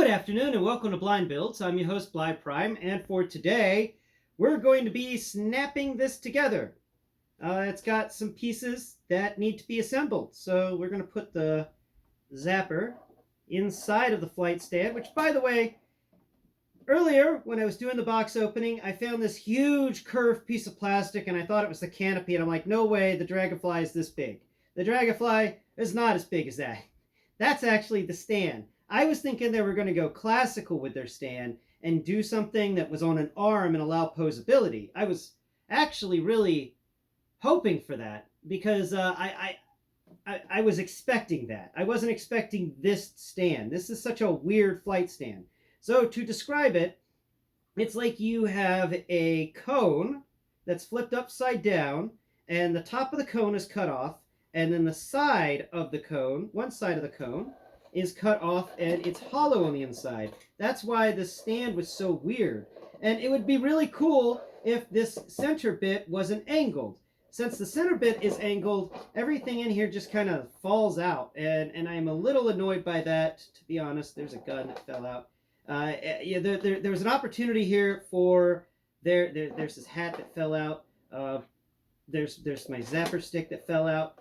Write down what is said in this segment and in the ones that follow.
afternoon and welcome to BlindBuilds. I'm your host, Blind Prime, and for today, we're going to be snapping this together. It's got some pieces that need to be assembled, so we're going to put the zapper inside of the flight stand, which, by the way, earlier when I was doing the box opening, I found this huge curved piece of plastic and I thought it was the canopy, and I'm like, no way, the Dragonfly is this big. The Dragonfly is not as big as that. That's actually the stand. I was thinking they were going to go classical with their stand and do something that was on an arm and allow posability. I was actually really hoping for that because I was expecting that. I wasn't expecting this stand. This is such a weird flight stand. So to describe it, it's like you have a cone that's flipped upside down and the top of the cone is cut off, and then the side of the cone, one side of the cone, is cut off and it's hollow on the inside. That's why the stand was so weird. And it would be really cool if this center bit wasn't angled. Since the center bit is angled, everything in here just kind of falls out. And I'm a little annoyed by that, to be honest. There's a gun that fell out. There was an opportunity here for, there's this hat that fell out. There's my zapper stick that fell out.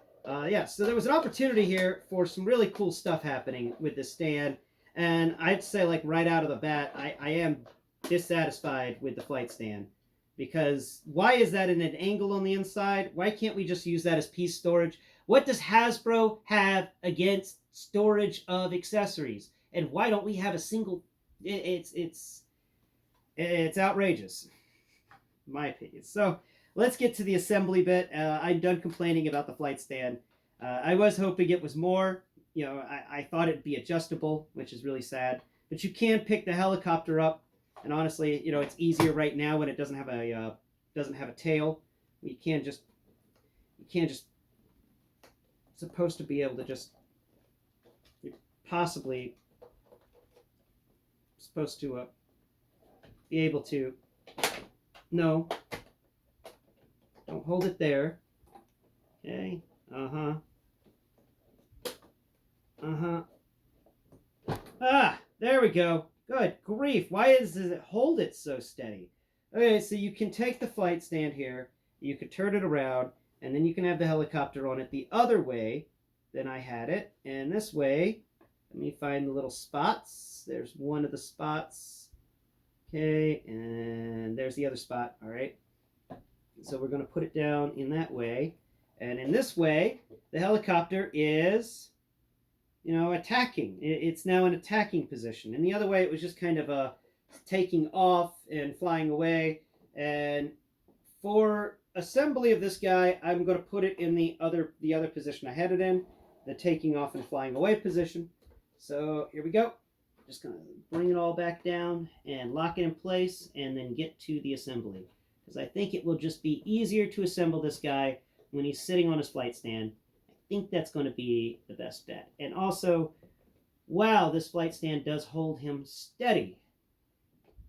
So there was an opportunity here for some really cool stuff happening with this stand, and I'd say, like, right out of the bat, I am dissatisfied with the flight stand, because why is that in an angle on the inside? Why can't we just use that as piece storage? What does Hasbro have against storage of accessories? And why don't we have a single? It's outrageous, in my opinion. So let's get to the assembly bit. I'm done complaining about the flight stand. I was hoping it was more. I thought it'd be adjustable, which is really sad. But you can pick the helicopter up, and honestly, it's easier right now when it doesn't have a tail. You can't just supposed to be able to just. You're possibly supposed to be able to. No. Don't hold it there. Okay. There we go. Good grief. Why does it hold it so steady? Okay, so you can take the flight stand here, you can turn it around, and then you can have the helicopter on it the other way than I had it. And this way, let me find the little spots. There's one of the spots. Okay, and there's the other spot. All right. So we're going to put it down in that way. And in this way, the helicopter is, attacking. It's now in attacking position. And the other way, it was just kind of taking off and flying away. And for assembly of this guy, I'm going to put it in the other position I had it in, the taking off and flying away position. So here we go. Just going to bring it all back down and lock it in place and then get to the assembly. Because I think it will just be easier to assemble this guy when he's sitting on his flight stand. I think that's going to be the best bet. And also, wow, this flight stand does hold him steady.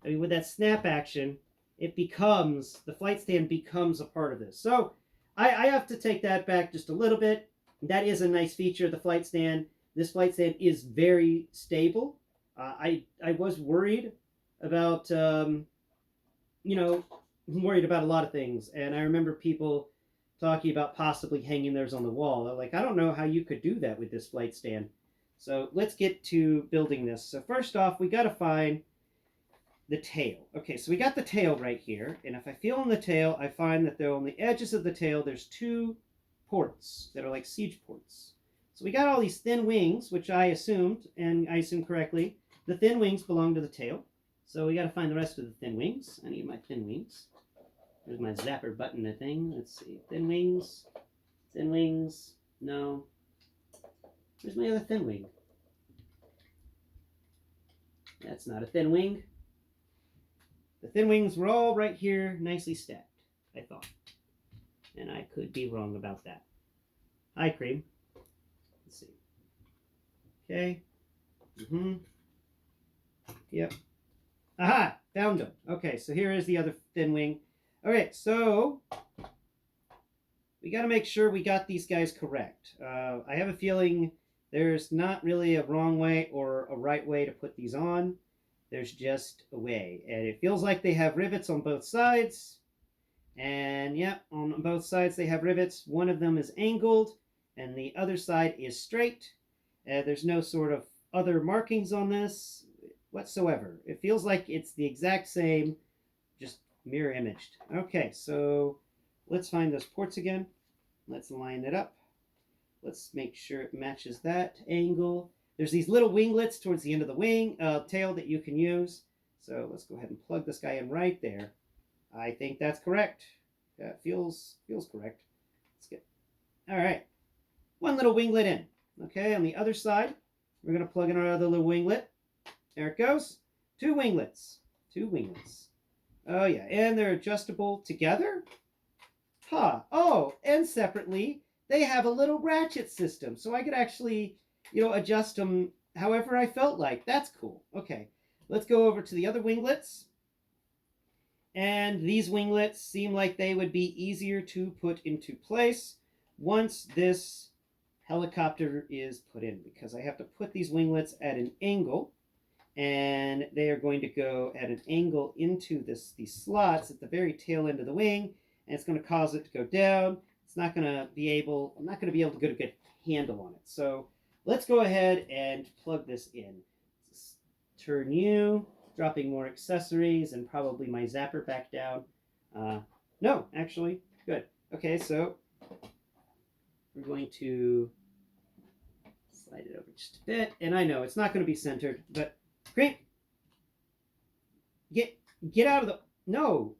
I mean, with that snap action, the flight stand becomes a part of this. So I have to take that back just a little bit. That is a nice feature of the flight stand. This flight stand is very stable. I was worried about, worried about a lot of things, and I remember people talking about possibly hanging theirs on the wall. They're like, I don't know how you could do that with this flight stand. So let's get to building this. So first off, we got to find the tail. Okay, so we got the tail right here, and if I feel on the tail, I find that there on the edges of the tail, there's two ports that are like siege ports. So we got all these thin wings, which I assumed, and I assumed correctly, the thin wings belong to the tail. So we got to find the rest of the thin wings. I need my thin wings. There's my zapper button, I think. Let's see. Thin wings. Thin wings. No. Where's my other thin wing? That's not a thin wing. The thin wings were all right here, nicely stacked, I thought. And I could be wrong about that. Hi, Kream. Let's see. Okay. Yep. Aha! Found them. Okay, so here is the other thin wing. Okay, so we got to make sure we got these guys correct. I have a feeling There's not really a wrong way or a right way to put these on. There's just a way. And it feels like they have rivets on both sides. And yeah, on both sides they have rivets. One of them is angled and the other side is straight. There's no sort of other markings on this whatsoever. It feels like it's the exact same, just mirror imaged. Okay, so let's find those ports again. Let's line it up. Let's make sure it matches that angle. There's these little winglets towards the end of the wing tail that you can use. So let's go ahead and plug this guy in right there. I think that's correct. That feels correct. Let's get. All right, one little winglet in. Okay, on the other side, we're gonna plug in our other little winglet. There it goes. Two winglets. Two winglets. Oh yeah, and they're adjustable together. Huh. Oh, and separately, they have a little ratchet system, so I could actually, adjust them however I felt like. That's cool. Okay, let's go over to the other winglets. And these winglets seem like they would be easier to put into place once this helicopter is put in, because I have to put these winglets at an angle, and they are going to go at an angle into these slots at the very tail end of the wing, and it's going to cause it to go down. It's not going to be able, I'm not going to be able to get a good handle on it. So let's go ahead and plug this in. Let's turn you, dropping more accessories and probably my zapper back down. No, actually, good. Okay, so we're going to slide it over just a bit. And I know it's not going to be centered, but Kream, get out of the, no.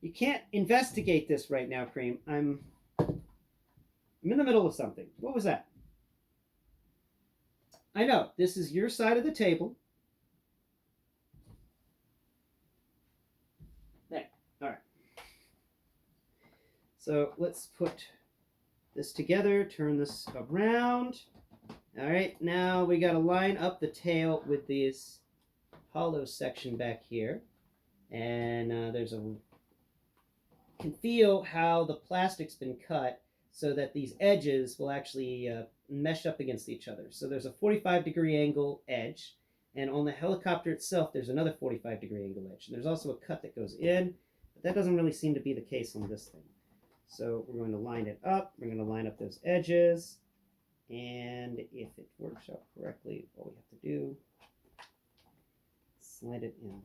You can't investigate this right now, Kream. I'm in the middle of something. What was that? I know, this is your side of the table. There, all right. So let's put this together, turn this around. All right, now we got to line up the tail with this hollow section back here. And there's a, can feel how the plastic's been cut so that these edges will actually mesh up against each other. So there's a 45-degree angle edge, and on the helicopter itself there's another 45-degree angle edge. And there's also a cut that goes in, but that doesn't really seem to be the case on this thing. So we're going to line it up. We're going to line up those edges, and if it works out correctly, all we have to do, slide it in.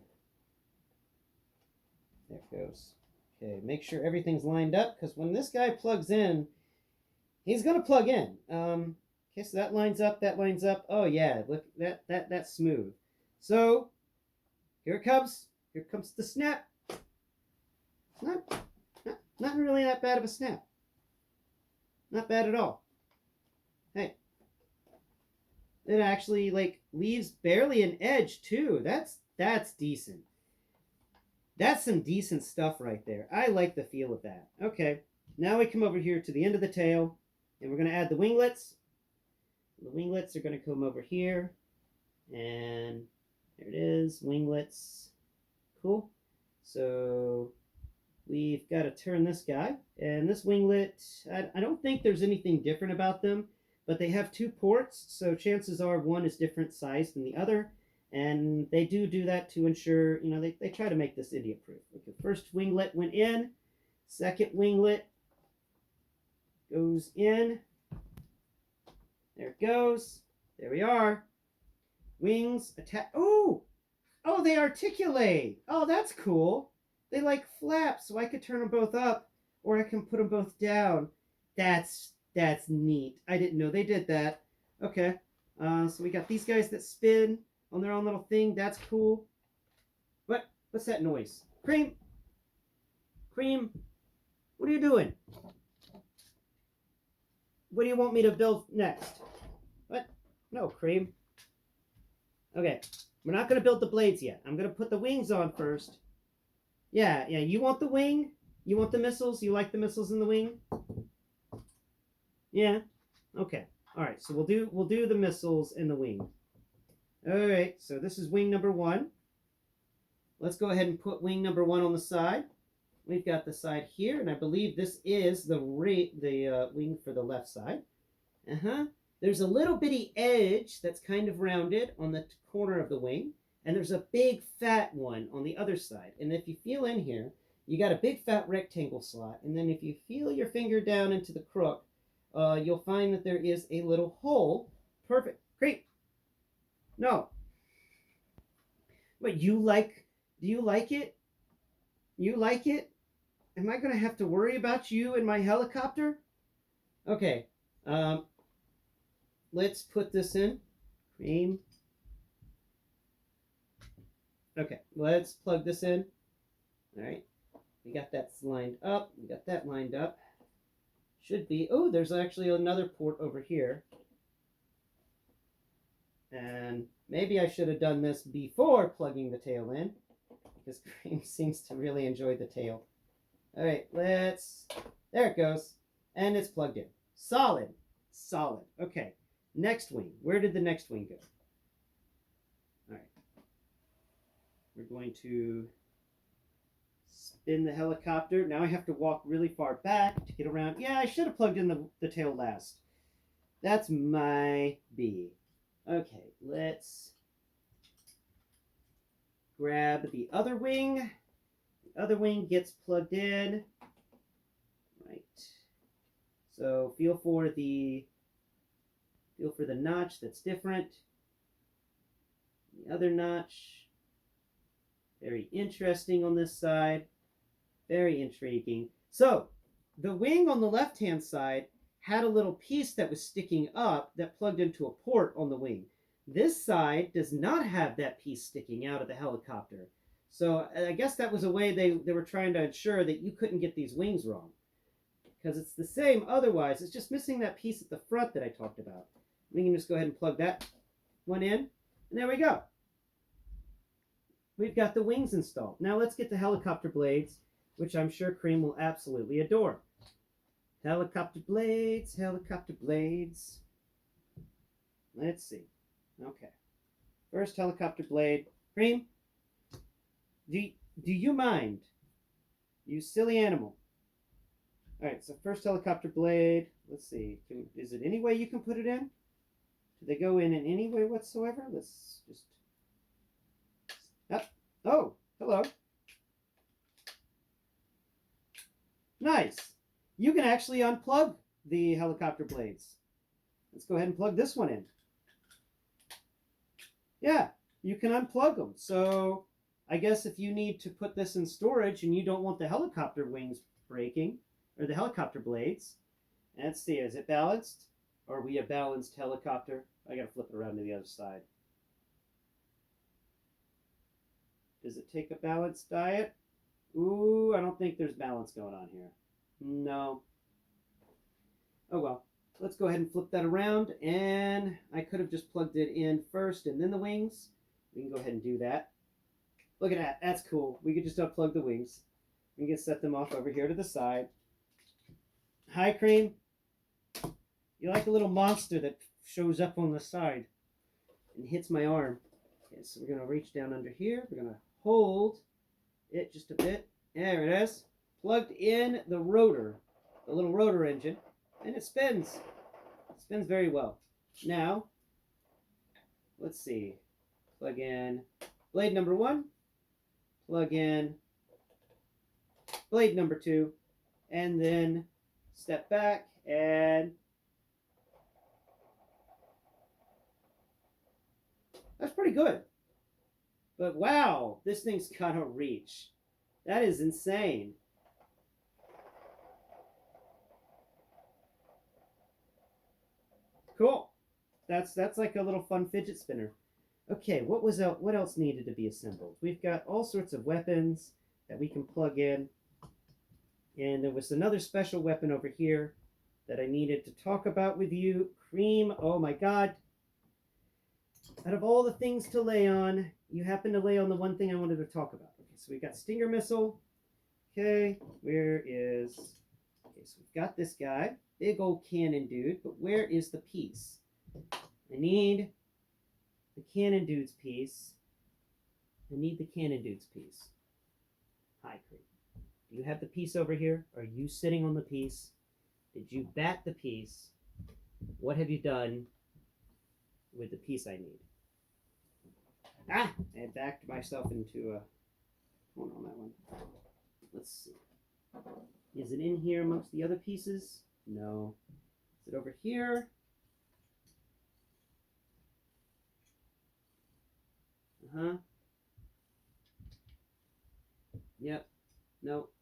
There it goes. Okay, make sure everything's lined up, because when this guy plugs in, he's going to plug in. Okay, so that lines up, that lines up. Oh yeah, look, that's smooth. So here it comes. Here comes the snap. It's not really that bad of a snap. Not bad at all. Hey, it actually leaves barely an edge too. That's decent. That's some decent stuff right there. I like the feel of that. Okay, now we come over here to the end of the tail, and we're going to add the winglets. The winglets are going to come over here, and there it is, winglets. Cool. So we've got to turn this guy, and this winglet, I don't think there's anything different about them, but they have two ports, so chances are one is different size than the other. And they do that to ensure, they try to make this idiot-proof. Okay, first winglet went in. Second winglet goes in. There it goes. There we are. Wings attach. Oh, they articulate. Oh, that's cool. They flap, so I could turn them both up, or I can put them both down. That's neat. I didn't know they did that. Okay. So we got these guys that spin on their own little thing. That's cool. What's that noise? Kream, what are you doing? What do you want me to build next? What? No, Kream. Okay, we're not going to build the blades yet. I'm going to put the wings on first. Yeah, you want the wing? You want the missiles? You like the missiles in the wing? Yeah? Okay. All right, so we'll do the missiles in the wing. All right, so this is wing number 1. Let's go ahead and put wing number 1 on the side. We've got the side here, and I believe this is the wing for the left side. There's a little bitty edge that's kind of rounded on the corner of the wing, and there's a big fat one on the other side. And if you feel in here, you got a big fat rectangle slot, and then if you feel your finger down into the crook, you'll find that there is a little hole. Perfect. Great. No. But you like, do you like it? You like it? Am I going to have to worry about you and my helicopter? Okay. Let's put this in. Cream. Okay, let's plug this in. All right. We got that lined up. We got that lined up. Should be. Oh, there's actually another port over here. And maybe I should have done this before plugging the tail in, because Cream seems to really enjoy the tail. All right, let's, there it goes. And it's plugged in. Solid. Solid. Okay, next wing. Where did the next wing go? All right. We're going to spin the helicopter. Now I have to walk really far back to get around. Yeah, I should have plugged in the tail last. That's my B. Okay, let's grab the other wing. The other wing gets plugged in. Right. So feel for the notch that's different. The other notch. Very interesting on this side. Very intriguing. So the wing on the left-hand side had a little piece that was sticking up that plugged into a port on the wing. This side does not have that piece sticking out of the helicopter. So I guess that was a way they were trying to ensure that you couldn't get these wings wrong. Because it's the same otherwise. It's just missing that piece at the front that I talked about. We can just go ahead and plug that one in. And there we go. We've got the wings installed. Now let's get the helicopter blades, which I'm sure Cream will absolutely adore. Helicopter blades, helicopter blades. Let's see. Okay. First helicopter blade. Cream, do you mind? You silly animal. All right, so first helicopter blade. Let's see. Is it any way you can put it in? Do they go in any way whatsoever? Let's just... Oh, hello. Nice. You can actually unplug the helicopter blades. Let's go ahead and plug this one in. Yeah, you can unplug them. So I guess if you need to put this in storage and you don't want the helicopter wings breaking, or the helicopter blades, let's see, is it balanced? Or are we a balanced helicopter? I gotta flip it around to the other side. Does it take a balanced diet? Ooh, I don't think there's balance going on here. No. Oh well. Let's go ahead and flip that around. And I could have just plugged it in first and then the wings. We can go ahead and do that. Look at that. That's cool. We could just unplug the wings. We can set them off over here to the side. Hi, Cream. You're like a little monster that shows up on the side and hits my arm. Okay, so we're going to reach down under here. We're going to hold it just a bit. There it is. Plugged in the rotor, the little rotor engine, and it spins. It spins very well. Now, let's see. Plug in blade number 1. Plug in blade number 2. And then step back and... That's pretty good. But wow, this thing's got a reach. That is insane. Cool. That's like a little fun fidget spinner. Okay, what else needed to be assembled? We've got all sorts of weapons that we can plug in. And there was another special weapon over here that I needed to talk about with you. Cream, oh my god. Out of all the things to lay on, you happen to lay on the one thing I wanted to talk about. Okay, so we've got Stinger Missile. Okay, where is... Okay, so we've got this guy. Big old cannon dude, but where is the piece? I need the cannon dude's piece. I need the cannon dude's piece. Hi, Cream. Do you have the piece over here? Are you sitting on the piece? Did you bat the piece? What have you done with the piece I need? Ah! I backed myself into a corner on that one. Let's see. Is it in here amongst the other pieces? No. Is it over here? Uh-huh. Yep. Nope.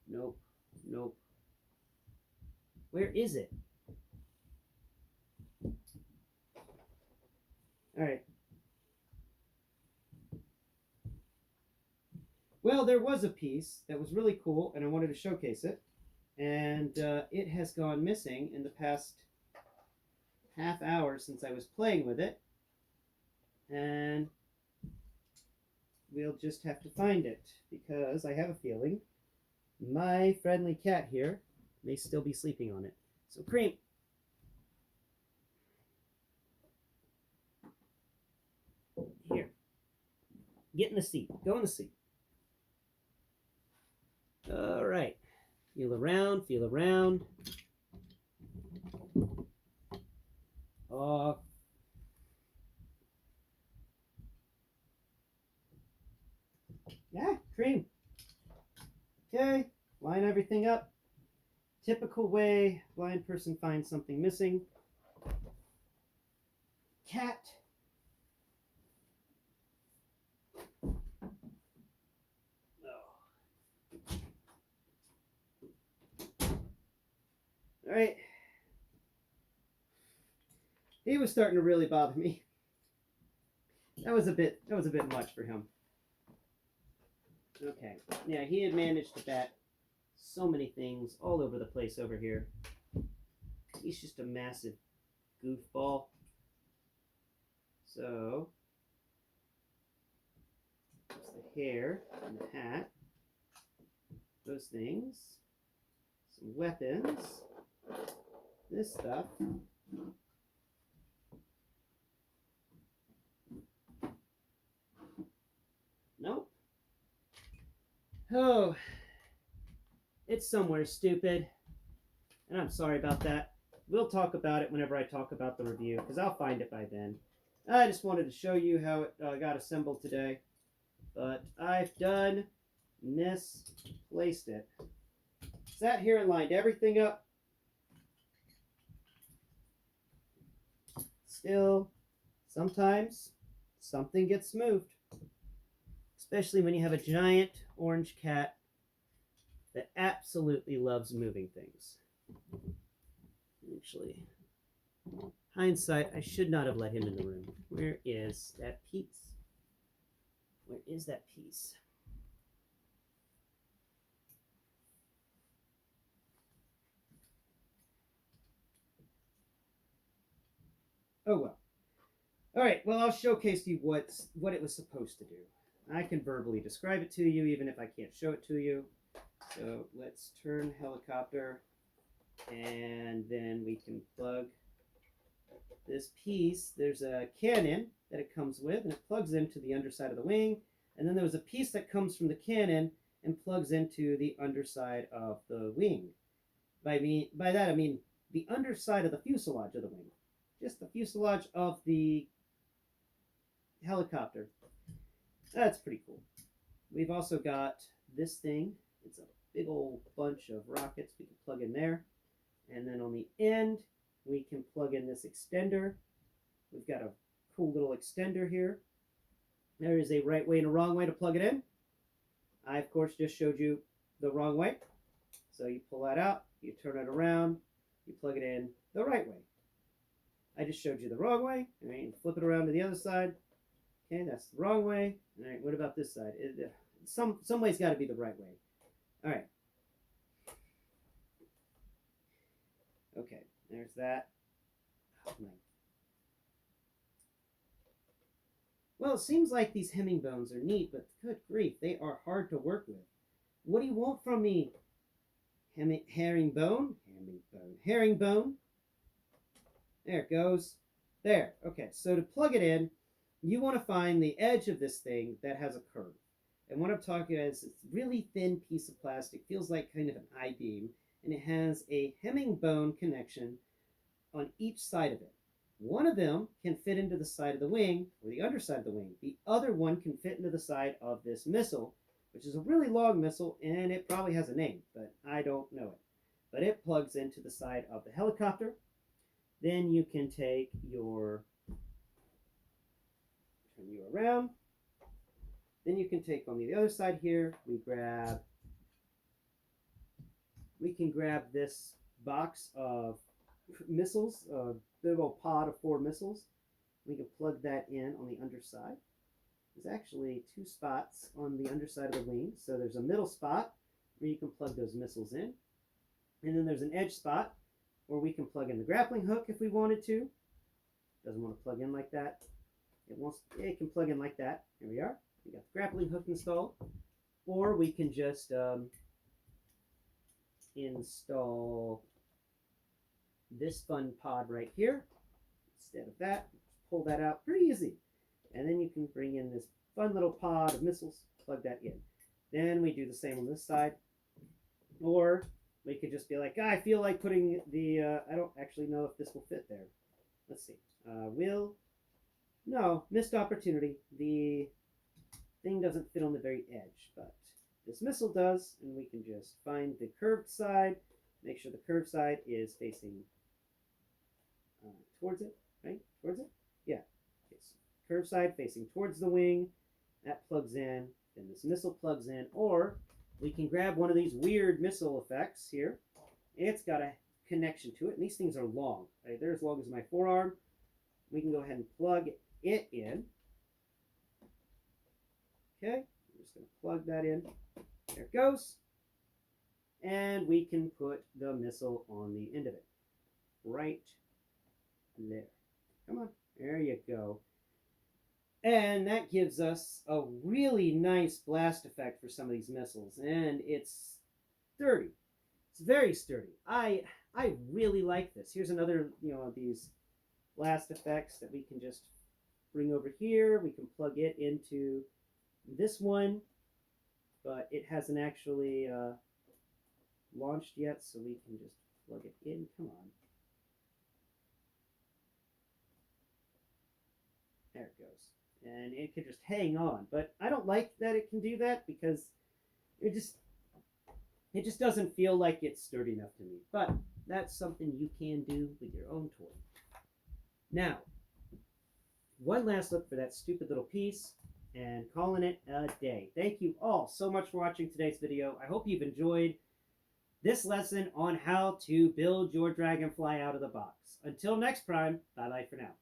Nope. Nope. Where is it? All right. Well, there was a piece that was really cool, and I wanted to showcase it. And it has gone missing in the past half hour since I was playing with it. And we'll just have to find it, because I have a feeling my friendly cat here may still be sleeping on it. So, Kream. Here. Get in the seat. Go in the seat. All right. Feel around, feel around. Oh. Yeah, Kream. Okay, line everything up. Typical way blind person finds something missing. Cat. All right. He was starting to really bother me. That was a bit much for him. Okay. Yeah, he had managed to bat so many things all over the place over here. He's just a massive goofball. So, that's the hair and the hat. Those things. Some weapons. This stuff. Nope. Oh, it's somewhere stupid. And I'm sorry about that. We'll talk about it whenever I talk about the review, because I'll find it by then. I just wanted to show you how it got assembled today. But I've done misplaced it. Sat here and lined everything up. Still, sometimes something gets moved. Especially when you have a giant orange cat that absolutely loves moving things. Actually, hindsight, I should not have let him in the room. Where is that piece? Where is that piece? Oh well. All right, well, I'll showcase to you what it was supposed to do. I can verbally describe it to you, even if I can't show it to you. So let's turn helicopter, and then we can plug this piece. There's a cannon that it comes with, and it plugs into the underside of the wing. And then there was a piece that comes from the cannon and plugs into the underside of the wing. By that, I mean the underside of the fuselage of the wing. Just the fuselage of the helicopter. That's pretty cool. We've also got this thing. It's a big old bunch of rockets we can plug in there. And then on the end, we can plug in this extender. We've got a cool little extender here. There is a right way and a wrong way to plug it in. I, of course, just showed you the wrong way. So you pull that out, you turn it around, you plug it in the right way. I just showed you the wrong way. All right, flip it around to the other side. Okay, that's the wrong way. All right, what about this side? Some way's got to be the right way. All right. Okay, there's that. Oh, my. Well, it seems like these hemming bones are neat, but good grief, they are hard to work with. What do you want from me? Herringbone? Herringbone. There it goes. There. Okay, so to plug it in, you want to find the edge of this thing that has a curve. And what I'm talking about is it's a really thin piece of plastic, feels like kind of an I-beam, and it has a hemming bone connection on each side of it. One of them can fit into the side of the wing, or the underside of the wing. The other one can fit into the side of this missile, which is a really long missile, and it probably has a name, but I don't know it. But it plugs into the side of the helicopter. Then you can take your, turn you around. Then you can take on the other side here, we can grab this box of missiles, a big old pod of 4 missiles. We can plug that in on the underside. There's actually 2 spots on the underside of the wing. So there's a middle spot where you can plug those missiles in. And then there's an edge spot where we can plug in the grappling hook if we wanted to. Doesn't want to plug in like that. It can plug in like that. Here we are. We got the grappling hook installed. Or we can just install this fun pod right here instead of that. Pull that out pretty easy. And then you can bring in this fun little pod of missiles, plug that in. Then we do the same on this side. Or we could just be like, I feel like putting the, I don't actually know if this will fit there. Let's see. No, missed opportunity. The thing doesn't fit on the very edge, but this missile does, and we can just find the curved side, make sure the curved side is facing towards it, right? Towards it? Yeah. Okay, so curved side facing towards the wing. That plugs in. Then this missile plugs in. Or we can grab one of these weird missile effects here. It's got a connection to it. And these things are long. Right? They're as long as my forearm. We can go ahead and plug it in. Okay. I'm just going to plug that in. There it goes. And we can put the missile on the end of it. Right there. Come on. There you go. And that gives us a really nice blast effect for some of these missiles. And it's sturdy. It's very sturdy. I really like this. Here's another, of these blast effects that we can just bring over here. We can plug it into this one, but it hasn't actually launched yet, so we can just plug it in. Come on. There it goes. And it can just hang on. But I don't like that it can do that because it just doesn't feel like it's sturdy enough to me. But that's something you can do with your own toy. Now, one last look for that stupid little piece and calling it a day. Thank you all so much for watching today's video. I hope you've enjoyed this lesson on how to build your Dragonfly out of the box. Until next time, bye-bye for now.